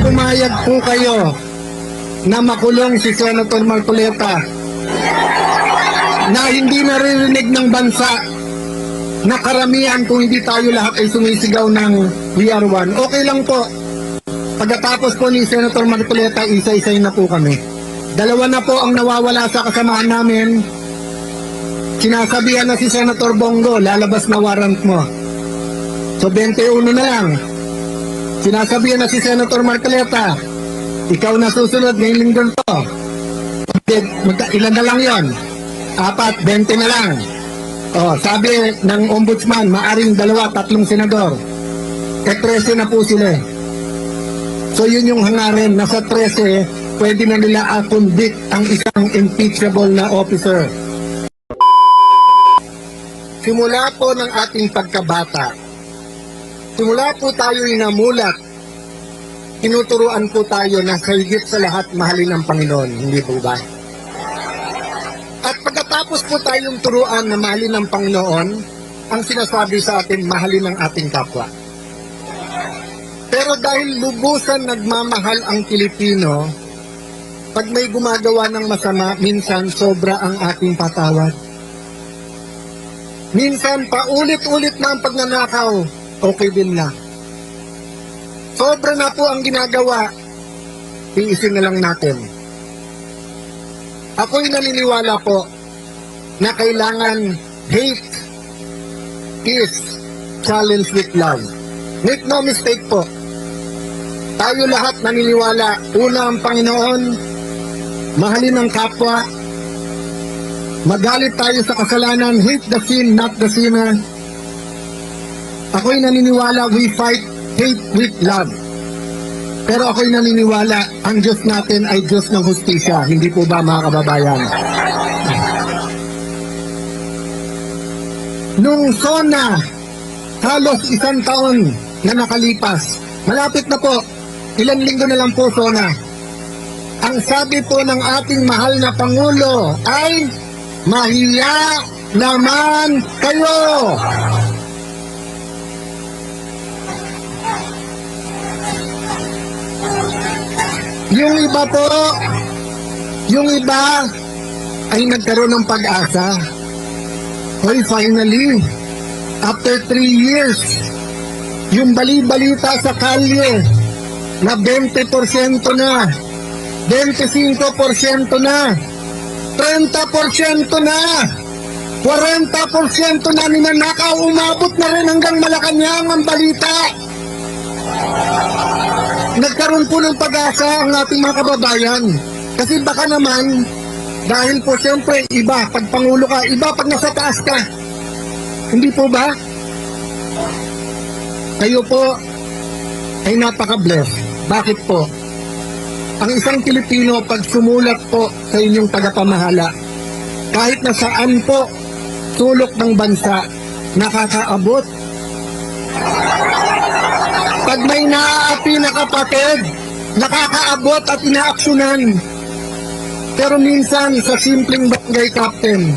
pumayag po kayo na makulong si Senator Marcoleta na hindi naririnig ng bansa na karamihan kung hindi tayo lahat ay sumisigaw ng We Are One, okay lang po. Pagkatapos po ni Senator Marcoleta, isa-isay na po kami. Dalawa na po ang nawawala sa kasamaan namin. Sinasabihan na si Senator Bongo, lalabas na warrant mo. So 21 na lang. Sinasabihan na si Senator Marcoleta, ikaw na susunod ngayong linggo to. Ilan na lang yon? 4, 20 na lang. Sabi ng ombudsman, maaring 2, 3 senador. 13 na po sila. So yun yung hangarin, nasa 13, pwede na nila convict ang isang impeachable na officer. Simula po ng ating pagkabata, simula po tayo inamulat, tinuturuan po tayo na sa higit sa lahat mahalin ang Panginoon, hindi po ba? At pagkatapos po tayong turuan na mahalin ang Panginoon, ang sinasabi sa atin, mahalin ang ating kapwa. Pero dahil lubusan nagmamahal ang Pilipino, pag may gumagawa ng masama, minsan sobra ang ating patawad. Minsan paulit-ulit na ang pagnanakaw, okay din na. Sobra na po ang ginagawa, tiisin na lang natin. Ako'y naniniwala po na kailangan hate is challenged with love. Make no mistake po, tayo lahat naniniwala, una ang Panginoon, mahalin ang kapwa, magalit tayo sa kasalanan, hate the sin, not the sinner. Ako'y naniniwala, we fight hate with love. Pero ako'y naniniwala, ang Diyos natin ay Diyos ng hustisya. Hindi po ba, mga kababayan? Nung SONA, halos 1 taon na nakalipas, malapit na po, ilang linggo na lang po SONA. Ang sabi po ng ating mahal na Pangulo ay, mahiya naman kayo! Yung iba po, yung iba ay nagkaroon ng pag-asa. Hoy, finally, after 3 years, yung bali-balita sa kalye na 20% na, 25% na, 30% na, 40% na ninanakaw, umabot na rin hanggang Malacanang ang balita. Nagkaroon po ng pag-asa ang ating mga kababayan. Kasi baka naman, dahil po siyempre iba pag Pangulo ka, iba pag nasa taas ka. Hindi po ba? Kayo po ay napaka-blessed. Bakit po? Ang isang Pilipino pag sumulat po sa inyong tagapamahala, kahit na saan po sulok ng bansa, nakakaabot. Pag may naaapi na kapatid, nakakaabot at inaaksyonan. Pero minsan sa simpleng barangay captain,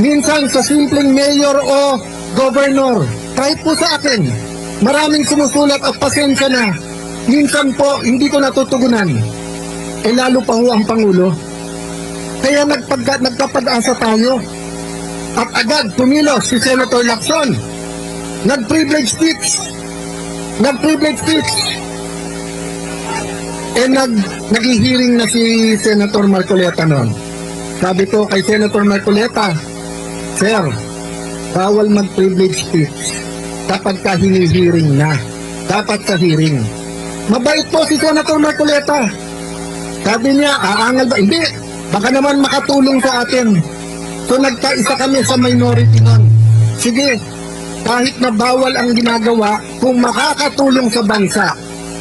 minsan sa simpleng mayor o governor, kahit po sa akin, maraming sumusulat at pasensya na. Minsan po, hindi ko natutugunan. Lalo pa ho ang Pangulo. Kaya nagkapag-asa tayo. At agad tumilos si Senator Lacson. Nag-privilege speech. Nag-hearing na si Senator Marcoleta noon. Sabi ko kay Senator Marcoleta, Sir, bawal mag-privilege speech kapag ka hini-hearing na. Dapat sa hearing. Mabait po si Senator Marcoleta. Sabi niya, aangal ba? Hindi. Baka naman makatulong sa atin. So nagkaisa kami sa minority noon. Sige, kahit na bawal ang ginagawa, kung makakatulong sa bansa,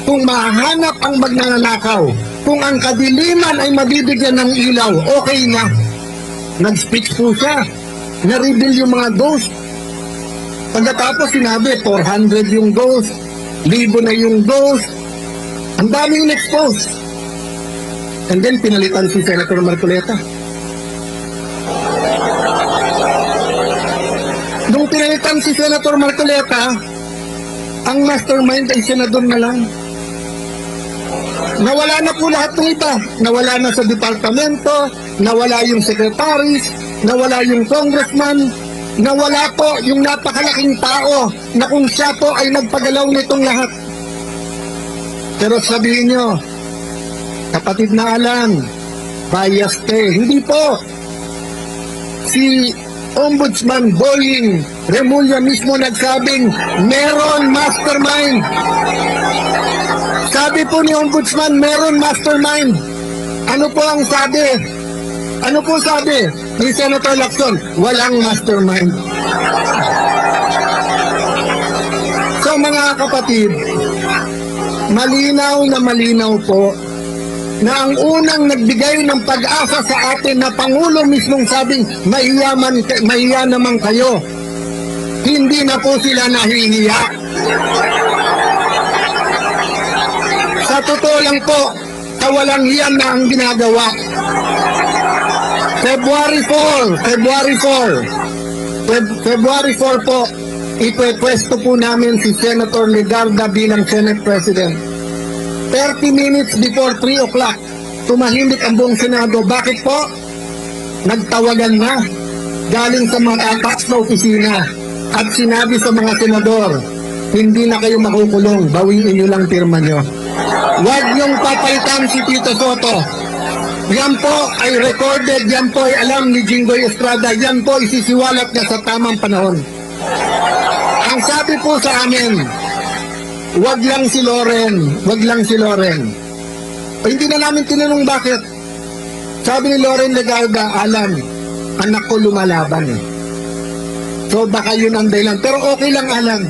kung mahanap ang magnanakaw, kung ang kadiliman ay mabibigyan ng ilaw, okay na. Nag-speech po siya. Na-reveal yung mga ghost. Pagkatapos sinabi, 400 yung ghost, 1,000 na yung ghost. Ang daming in-expose. And then pinalitan si Senator Marcoleta. Nung pinalitan si Senator Marcoleta, ang mastermind ay senador na lang. Nawala na po lahat ng iba. Nawala na sa departamento, nawala yung secretaries, nawala yung congressman, nawala po yung napakalaking tao na kung siya po ay nagpagalaw nitong lahat. Pero sabihin nyo, kapatid na Alan, biased eh. Hindi po. Si Ombudsman Boying Remulla mismo nagsabing meron mastermind. Sabi po ni Ombudsman, meron mastermind. Ano po ang sabi? Ano po sabi ni Senator Lacson? Walang mastermind. So mga kapatid, malinaw na malinaw po na ang unang nagbigay ng pag-asa sa atin na Pangulo mismong sabing mahiya naman kayo. Hindi na po sila nahihiya. Sa totoo lang po, kawalang hiyan na ang ginagawa. February 4 po, ipepwesto po namin si Senator Legarda bilang Senate President. 30 minutes before 3 o'clock, tumahimik ang buong Senado. Bakit po? Nagtawagan na galing sa mga tax na opisina at sinabi sa mga senador, hindi na kayo makukulong, bawiin nyo lang pirma nyo. Huwag niyong papalitan si Tito Soto. Yan po ay recorded, yan po ay alam ni Jinggoy Estrada, yan po isisiwalat niya sa tamang panahon. Ang sabi po sa amin, wag lang si Loren, wag lang si Loren. Hindi na namin tinanong bakit. Sabi ni Loren Legarda, Alan, anak ko lumalaban eh. So baka yun ang dahilan. Pero okay lang, Alan.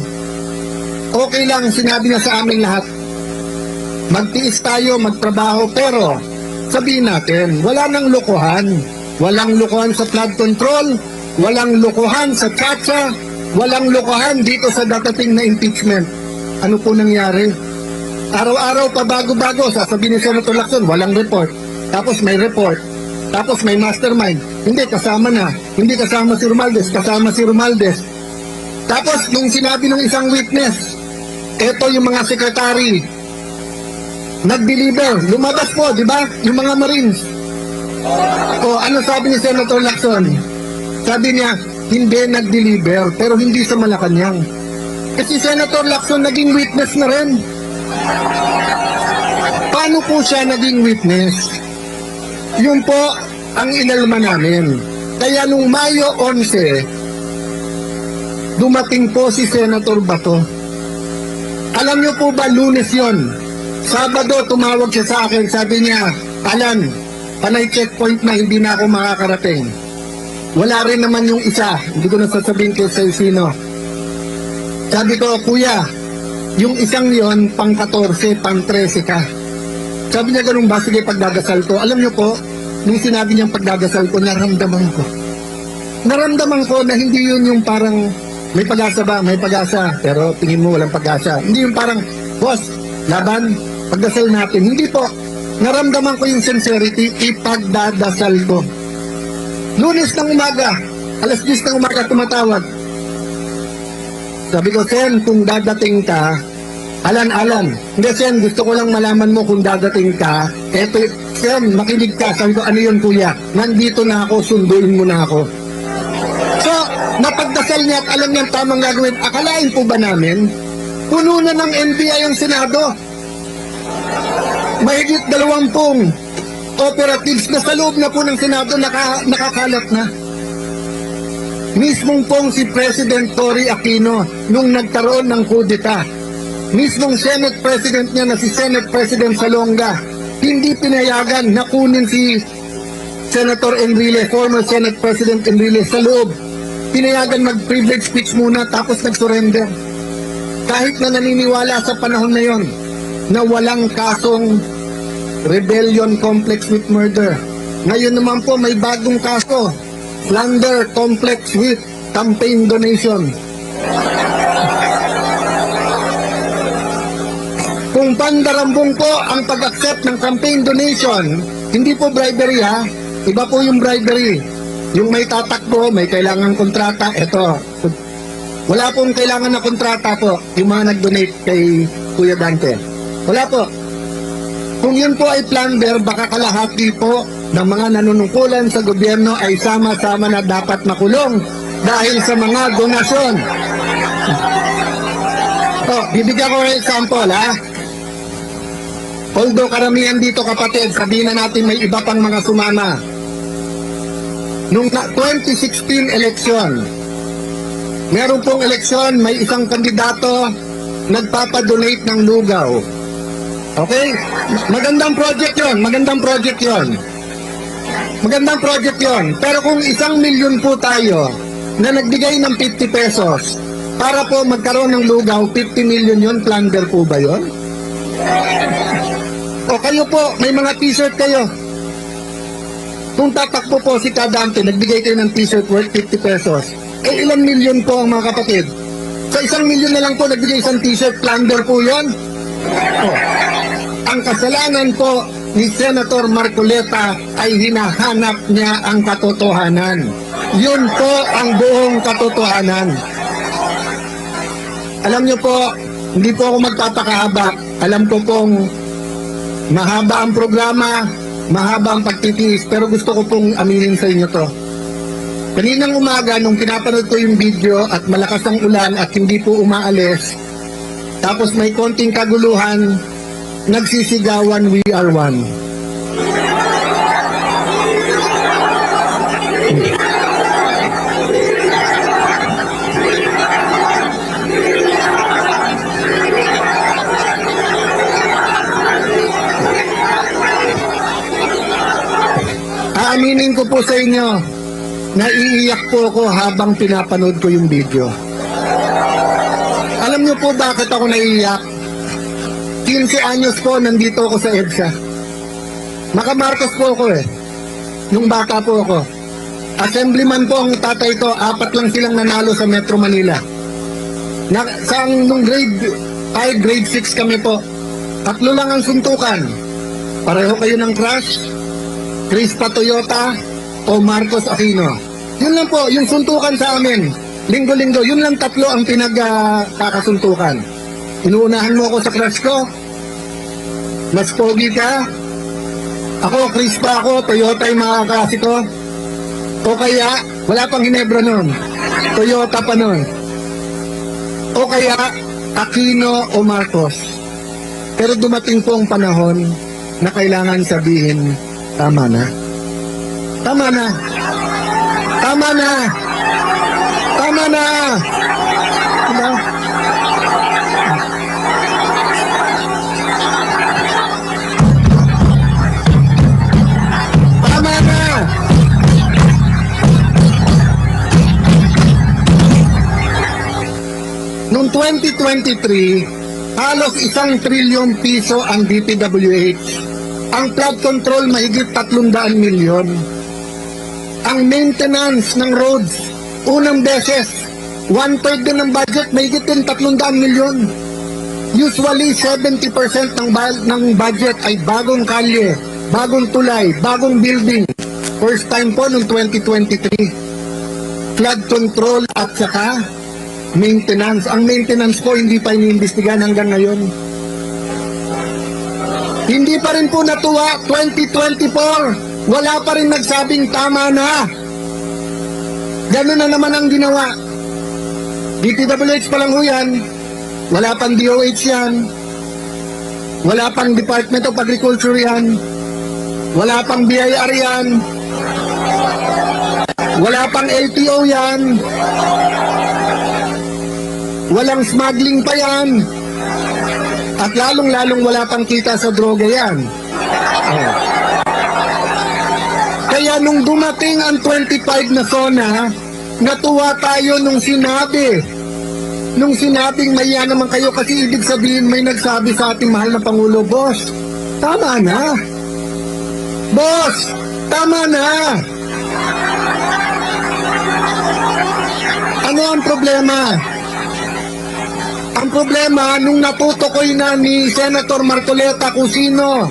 Okay lang, sinabi niya sa amin lahat. Magtiis tayo, magtrabaho, pero sabihin natin, wala nang lokohan. Walang lokohan sa flood control, walang lokohan sa tsa-tsa, walang lokohan dito sa datating na impeachment. Ano po nangyari? Araw-araw pa bago-bago, sasabihin ni Senator Lacson, walang report. Tapos may report. Tapos may mastermind. Hindi, kasama na. Hindi kasama si Romualdez, kasama si Romualdez. Tapos, nung sinabi ng isang witness, eto yung mga sekretary, nag-deliver. Lumabas po, di ba? Yung mga Marines. O, ano sabi ni Senator Lacson? Sabi niya, hindi nag-deliver, pero hindi sa Malacanang. Kasi Senator Lacson naging witness na rin. Paano po siya naging witness? Yun po ang inalma namin. Kaya nung Mayo 11, dumating po si Senator Bato. Alam niyo po ba, Lunes yon? Sabado, tumawag siya sa akin. Sabi niya, Alan, panay checkpoint na, hindi na ako makakarating. Wala rin naman yung isa. Hindi ko nasasabihin kayo sa sino. Sabi ko, kuya, yung isang yon pang 14, pang 13 ka. Sabi niya, ganun ba? Sige, pagdadasal ko. Alam niyo po, nung sinabi niyang pagdadasal ko, naramdaman ko. Naramdaman ko na hindi yun yung parang, may pag-asa ba? May pag-asa. Pero tingin mo walang pag-asa. Hindi yung parang, boss, laban, pagdasal natin. Hindi po. Naramdaman ko yung sincerity, ipagdadasal ko. Lunes ng umaga, alas 10 ng umaga tumatawag. Sabi ko, Sen, kung dadating ka, Alan, hindi Sen, gusto ko lang malaman mo kung dadating ka. Eto, Sen, makinig ka. Sabi ko, ano yun kuya? Nandito na ako, sunduin mo na ako. So, napagdasal niya at alam niya ang tamang gagawin. Akalain po ba namin? Puno na ng NBI ang Senado. Mahigit 20 operatives na sa loob na po ng Senado nakakalat na. Mismong pong si President Tory Aquino nung nagkaroon ng kudeta, mismong Senate President niya na si Senate President Salonga, hindi pinayagan na kunin si Senator Enrile, former Senate President Enrile sa loob. Pinayagan mag-privilege speech muna tapos nag-surrender. Kahit na naniniwala sa panahon na yon na walang kasong rebellion complex with murder. Ngayon naman po may bagong kaso, plunder complex with campaign donation. Kung pandarambong po ang pag-accept ng campaign donation, hindi po bribery ha, iba po yung bribery. Yung may tatakbo, may kailangang kontrata, eto. Wala pong kailangan na kontrata po, yung mga nag-donate kay Kuya Dante. Wala po. Kung yun po ay plunder, baka kalahati po ng mga nanunungkulan sa gobyerno ay sama-sama na dapat makulong dahil sa mga donasyon. Bibigyan ko ng example, ha? Although karamihan dito, kapatid, sabihin na natin may iba pang mga sumama. Nung 2016 election, meron pong eleksyon, may isang kandidato nagpapadonate ng lugaw. Okay? Magandang project yon, magandang project yon. Magandang project yon. Pero kung 1 milyon po tayo na nagbigay ng 50 pesos para po magkaroon ng lugaw, 50 million yon, plunder po ba yon? O kayo po, may mga t-shirt kayo. Kung tatakbo po si Kadante, nagbigay kayo ng t-shirt worth 50 pesos. Eh, ilang milyon po ang mga kapatid? Sa 1 milyon na lang po nagbigay isang t-shirt, plunder po yon? Ang kasalanan po ni Senator Marcoleta ay hinahanap niya ang katotohanan. Yun po ang buong katotohanan. Alam niyo po, hindi po ako magpapakahaba. Alam ko pong mahaba ang programa, mahaba ang pagtitiis, pero gusto ko pong aminin sa inyo to. Kaninang umaga, nung pinapanood ko yung video at malakas ang ulan at hindi po umaalis, tapos may konting kaguluhan, nagsisigawan, "We are one." Aaminin ko po sa inyo, naiiyak po ako habang pinapanood ko yung video. Alam niyo po bakit ako naiiyak? 15 anyos po, nandito ako sa EDSA. Maka-Marcos po ako eh. Nung bata po ako. Assemblyman po ang tatay ko, 4 lang silang nanalo sa Metro Manila. Nung grade 5, grade 6 kami po. 3 lang ang suntukan. Pareho kayo ng crush, Crispa Toyota o Marcos Aquino. Yun lang po, yung suntukan sa amin. Linggo-linggo, yun lang 3 ang pinagkakasuntukan. Inuunahan mo ako sa crush ko, mas pogi ka, ako, Crispa ako, Toyota yung mga klase ko, o kaya, wala pang Hinebra nun, Toyota pa nun, o kaya, Aquino o Marcos. Pero dumating po ang panahon na kailangan sabihin, tama na. Tama na. Tama na. Tama na. Diba? Tama na. Noong 2023, halos 1 trilyong piso ang DPWH. Ang flood control mahigit 300 milyon. Ang maintenance ng roads, unang beses, 1/3 din ng budget, mahigit din 300 milyon. Usually, 70% ng budget ay bagong kalye, bagong tulay, bagong building. First time po noong 2023. Flood control at saka maintenance. Ang maintenance po hindi pa iniimbestigahan hanggang ngayon. Hindi pa rin po natuwa, 2024, wala pa rin nagsabing tama na. Ganun na naman ang ginawa. DPWH pa lang ho yan, wala pang DOH yan, wala pang Department of Agriculture yan, wala pang BIR yan, wala pang LTO yan, walang smuggling pa yan. At lalong-lalong wala pang kita sa droga yan. Kaya nung dumating ang 25 na SONA, natuwa tayo nung sinabing maya naman kayo kasi ibig sabihin may nagsabi sa ating mahal na Pangulo, "Boss, tama na. Boss, tama na." Ano ang problema? Ang problema, nung natutukoy na ni Senator Marcoleta kung sino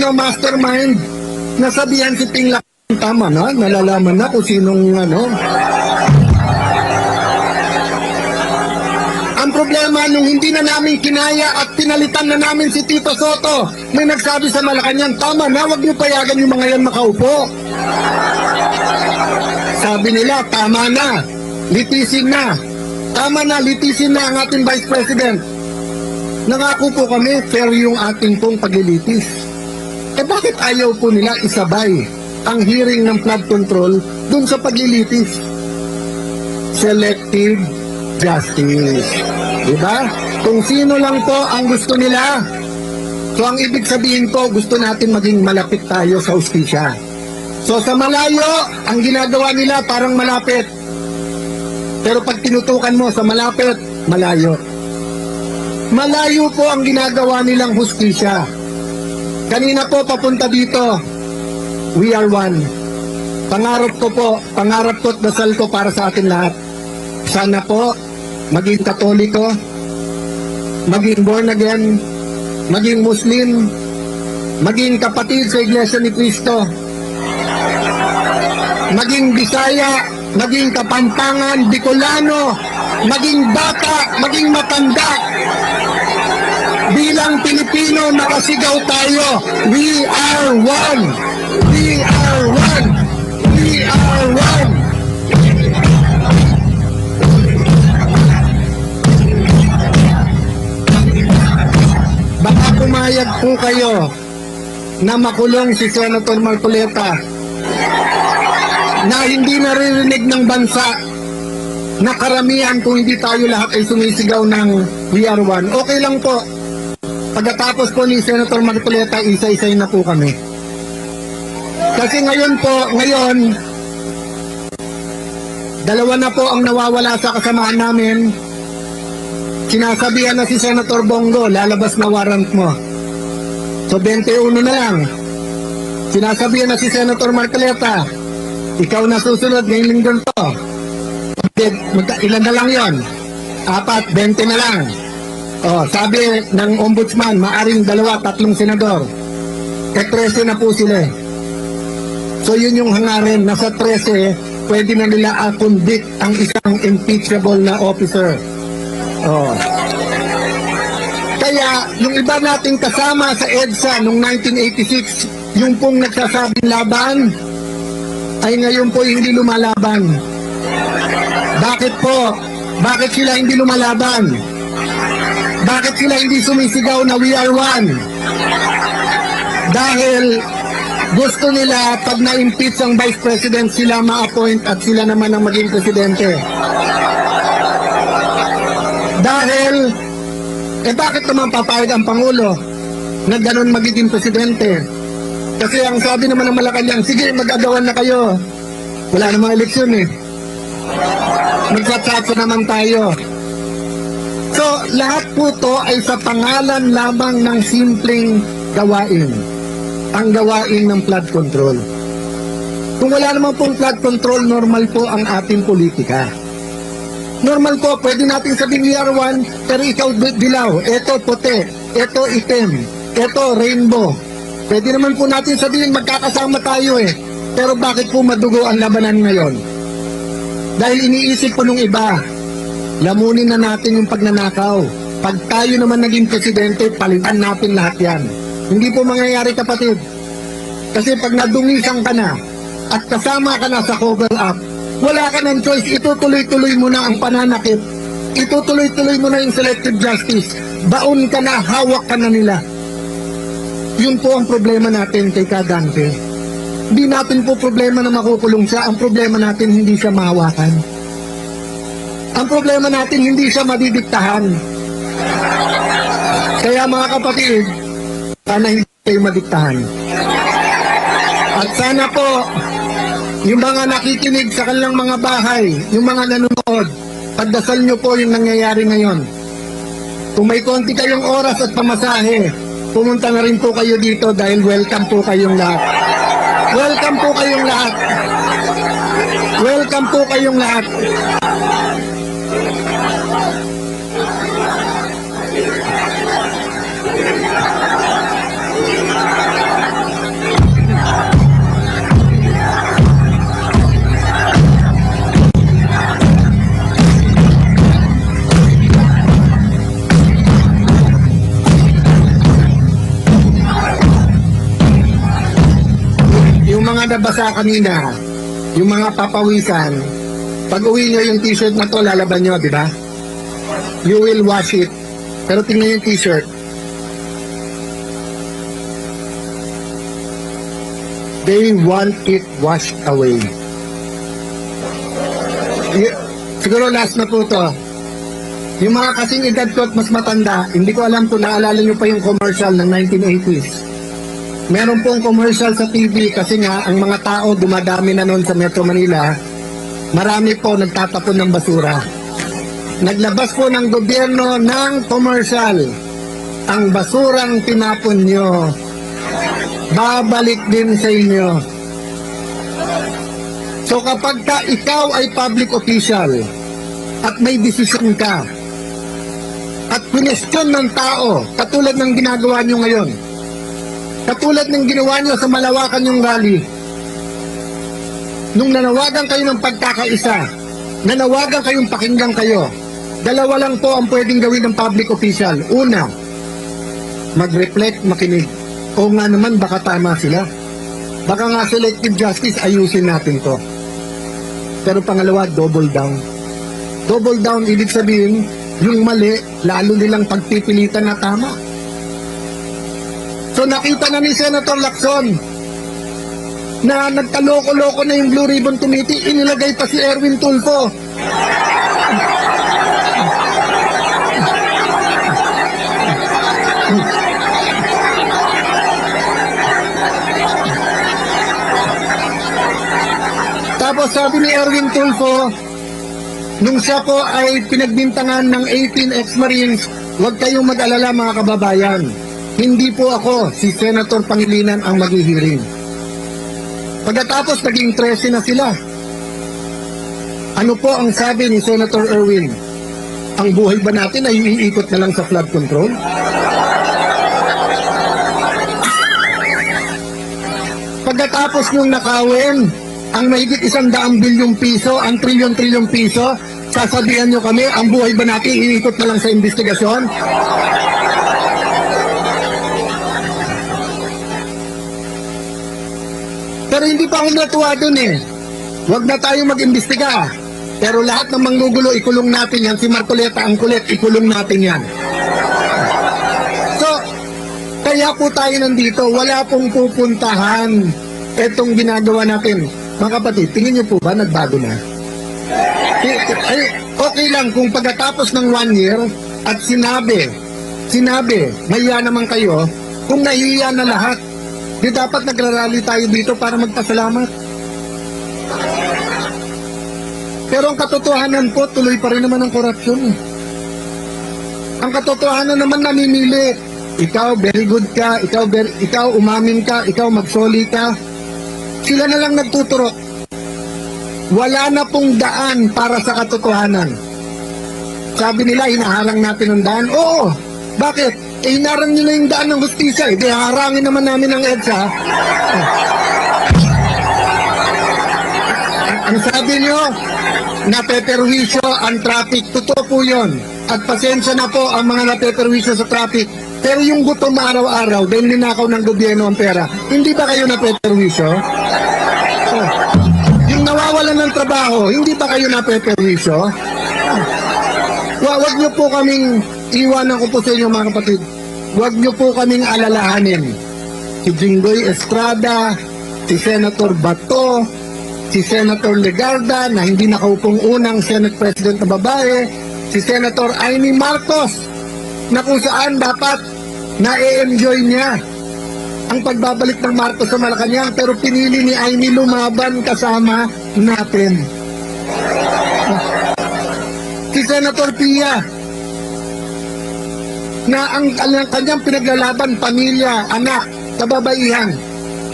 mastermind, nasabihan si Ping Lacson, tama na, nalalaman na kung sinong ano. Ang problema, nung hindi na namin kinaya at pinalitan na namin si Tito Soto. May nagsabi sa Malacanang, tama na, wag niyo payagan yung mga yan makaupo. Sabi nila, tama na, litisin na. Tama na, litisin na ang ating Vice President. Nangako po kami, fair yung ating pong paglilitis. Bakit ayaw po nila isabay ang hearing ng flood control dun sa paglilitis? Selective justice. Diba? Kung sino lang po ang gusto nila. So ang ibig sabihin po, gusto natin maging malapit tayo sa hustisya. So sa malayo, ang ginagawa nila parang malapit. Pero pag tinutukan mo sa malapit, malayo. Malayo po ang ginagawa nilang hustisya. Kanina po papunta dito, we are one. Pangarap ko at dasal ko para sa atin lahat. Sana po, maging Katoliko, maging born again, maging Muslim, maging kapatid sa Iglesia ni Cristo, maging Bisaya, maging Kapampangan, Bicolano, maging bata, maging matanda. Bilang Pilipino, nakasigaw tayo. We are one. We are one. We are one. Baka pumayag po kayo na makulong si Senator Marcoleta na hindi naririnig ng bansa na karamihan kung hindi tayo lahat ay sumisigaw ng we are one. Okay lang po. Pagkatapos po ni Senator Marcoleta, isa-isay na po kami. Kasi ngayon, dalawa na po ang nawawala sa kasamaan namin. Sinasabihan na si Senator Bongo, lalabas na warrant mo. So 21 na lang. Sinasabihan na si Senator Marcoleta, ikaw na susunod ngayong linggo to. Ilan na lang yon? 4, 20 na lang. Sabi ng ombudsman, maaring 2, 3 senador. 13 na po sila. So yun yung hangarin. Nasa 13, pwede na nila convict ang isang impeachable na officer. Kaya yung iba nating kasama sa EDSA noong 1986, yung pong nagsasabing laban, ay ngayon po hindi lumalaban. Bakit po? Bakit sila hindi lumalaban? Bakit sila hindi sumisigaw na we are one? Dahil gusto nila pag na-impeach ang Vice President, sila ma-appoint at sila naman ang maging presidente. Dahil, bakit naman papayag ang Pangulo na ganun magiging presidente? Kasi ang sabi naman ng Malacanang, sige, mag-agawan na kayo. Wala namang eleksyon eh. Magsatsatsa naman tayo. So, lahat po to ay sa pangalan lamang ng simpleng gawain. Ang gawain ng flood control. Kung wala naman pong flood control, normal po ang ating politika. Normal po, pwede natin sabihin we are one, pero ikaw dilaw, eto puti, eto itim, eto rainbow. Pwede naman po natin sabihin magkakasama tayo eh. Pero bakit po madugo ang labanan ngayon? Dahil iniisip po nung iba, lamunin na natin yung pagnanakaw. Pag tayo naman naging presidente, palitan natin lahat yan. Hindi po mangyayari, kapatid. Kasi pag nadungisan ka na at kasama ka na sa cover up, wala ka ng choice. Itutuloy-tuloy mo na ang pananakit. Itutuloy-tuloy mo na yung selective justice. Baon ka na, hawak ka na nila. Yun po ang problema natin kay Kadante. Hindi natin po problema na makukulong siya. Ang problema natin, hindi siya mahawakan. Ang problema natin, hindi siya madidiktahan. Kaya mga kapatid, sana hindi kayo madiktahan. At sana po, yung mga nakikinig sa kanilang mga bahay, yung mga nanonood, pagdasal nyo po yung nangyayari ngayon. Kung may konti kayong oras at pamasahe, pumunta na rin po kayo dito dahil welcome po kayong lahat. Welcome po kayong lahat. Welcome po kayong lahat. mga nabasa kanina, yung mga papawisan, pag uwi nyo yung t-shirt na to, lalaban nyo, di ba? You will wash it. Pero tingnan yung t-shirt. They want it washed away. Siguro last na po to. Yung mga kasing edad ko at mas matanda, hindi ko alam kung naalala nyo pa yung commercial ng 1980s. Meron pong commercial sa TV kasi nga ang mga tao dumadami na noon sa Metro Manila. Marami po nagtatapon ng basura. Naglabas po ng gobyerno ng commercial. Ang basurang tinapon nyo, babalik din sa inyo. So kapag ikaw ay public official at may desisyon ka at pinestyon ng tao, katulad ng ginagawa nyo ngayon, katulad ng ginawa nyo sa malawakan yung rally, nung nanawagan kayo ng pagkakaisa, nanawagan kayong pakinggan kayo, dalawa lang po ang pwedeng gawin ng public official. Una, mag-reflect, makinig. O nga naman, baka tama sila. Baka nga selective justice, ayusin natin to. Pero pangalawa, double down. Double down, ibig sabihin, yung mali, lalo nilang pagpipilitan na tama. So nakita na ni Senator Lacson na nagkaloko-loko na yung Blue Ribbon Committee, inilagay pa si Erwin Tulfo. Tapos sabi ni Erwin Tulfo, nung siya po ay pinagbintangan ng 18 ex-Marines, huwag kayong mag-alala mga kababayan. Hindi po ako, si Senator Pangilinan ang maghihiring. Pagkatapos naging 13 na sila. Ano po ang sabi ni Senator Erwin? Ang buhay ba natin ay iikot na lang sa flood control? Pagkatapos nung nakawin, ang mahigit 100 bilyong piso, ang trilyon-trilyong piso, sasabihan nyo kami, ang buhay ba natin iikot na lang sa investigasyon? Pero hindi pa ako natuwa dun eh. Huwag na tayo mag-imbestiga. Pero lahat ng manggugulo, ikulong natin yan. Si Marcoleta ang kulit, ikulong natin yan. So, kaya po tayo nandito. Wala pong pupuntahan itong ginagawa natin. Mga kapatid, tingin niyo po ba nagbago na? Ay, okay lang kung pagkatapos ng 1 year at sinabi, mahiya naman kayo, kung nahiya na lahat, di dapat nagrarally tayo dito para magpasalamat. Pero ang katotohanan po, tuloy pa rin naman ang korupsyon. Ang katotohanan naman namimili. Ikaw, very good ka, ikaw umamin ka, ikaw magsoli ka. Sila na lang nagtuturok. Wala na pong daan para sa katotohanan. Sabi nila, hinaharang natin ang daan. Oo, bakit? Hinarang nyo na yung daan ng hustisya. Di harangin naman namin ang EDSA. Ang sabi nyo, napeperwisyo ang traffic. Totoo po yun. At pasensya na po ang mga napeperwisyo sa traffic. Pero yung gutom araw-araw, dahil ninakaw ng gobyerno ang pera, hindi ba kayo napeperwisyo? Yung nawawalan ng trabaho, hindi ba kayo napeperwisyo? Huwag nyo po kaming, iwanan ko po sa inyo mga kapatid, huwag nyo po kaming alalahanin. Si Jinggoy Estrada, si Senator Bato, si Senator Legarda na hindi nakaupong unang Senate President na babae, si Senator Amy Marcos na kung saan dapat na-enjoy niya ang pagbabalik ng Marcos sa Malacanang, pero pinili ni Amy lumaban kasama natin. Si Senator Pia na ang kanyang pinaglalaban, pamilya, anak, kababaihan.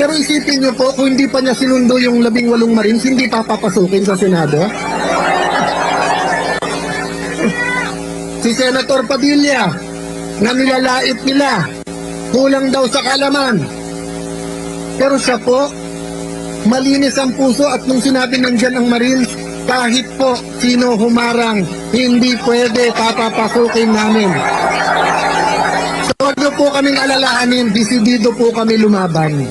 Pero isipin niyo po, kung hindi pa niya sinundo yung 18 Marines, hindi pa papasukin sa Senado. Si Senator Padilla, na nilalait nila, kulang daw sa kalaman. Pero siya po, malinis ang puso at nung sinabi nandyan ang Marines, kahit po sino humarang, hindi pwede papapasukin namin. So huwag niyo po kaming alalahanin, desidido po kami lumaban.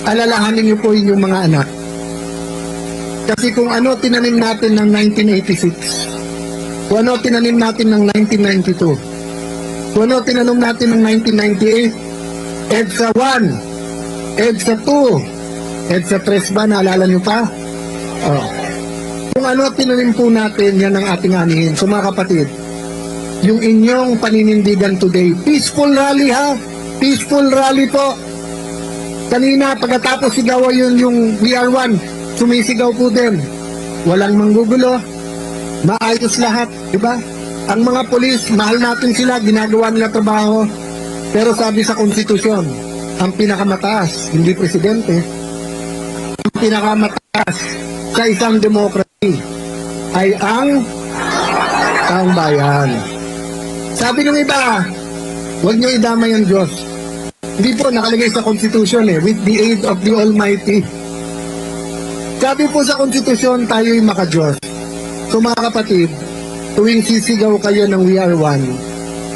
alalahanin niyo po inyong mga anak. Kasi kung ano tinanim natin ng 1986, kung ano tinanim natin ng 1992, kung ano tinanim natin ng 1998, EDSA 1, EDSA 2, EDSA 3 ba, naalala niyo pa? Oh. Kung ano tinanim po natin, yan ang ating anihin. So mga kapatid, yung inyong paninindigan today, peaceful rally ha, peaceful rally po. Kanina, pagkatapos sigaw yun yung VR1, sumisigaw po din. Walang manggugulo, maayos lahat, di ba? Ang mga polis, mahal natin sila, ginagawa nila trabaho. Pero sabi sa konstitusyon, ang pinakamataas, hindi presidente, ang pinakamataas sa isang demokrasi ay ang taong bayan. Sabi ng iba, huwag niyo idamay ang Diyos. Hindi po nakalagay sa konstitusyon with the aid of the Almighty. Sabi po sa konstitusyon, tayo'y maka-Diyos. So mga kapatid, tuwing sisigaw kayo ng We Are One,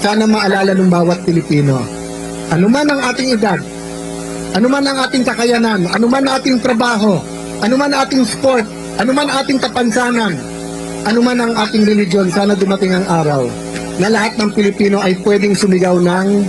sana maalala ng bawat Pilipino, anuman ang ating edad, anuman ang ating kakayanan, anuman ang ating trabaho, anuman ang ating sport, anuman ang ating kapansanan, anuman ang ating religion, sana dumating ang araw na lahat ng Pilipino ay pwedeng sumigaw ng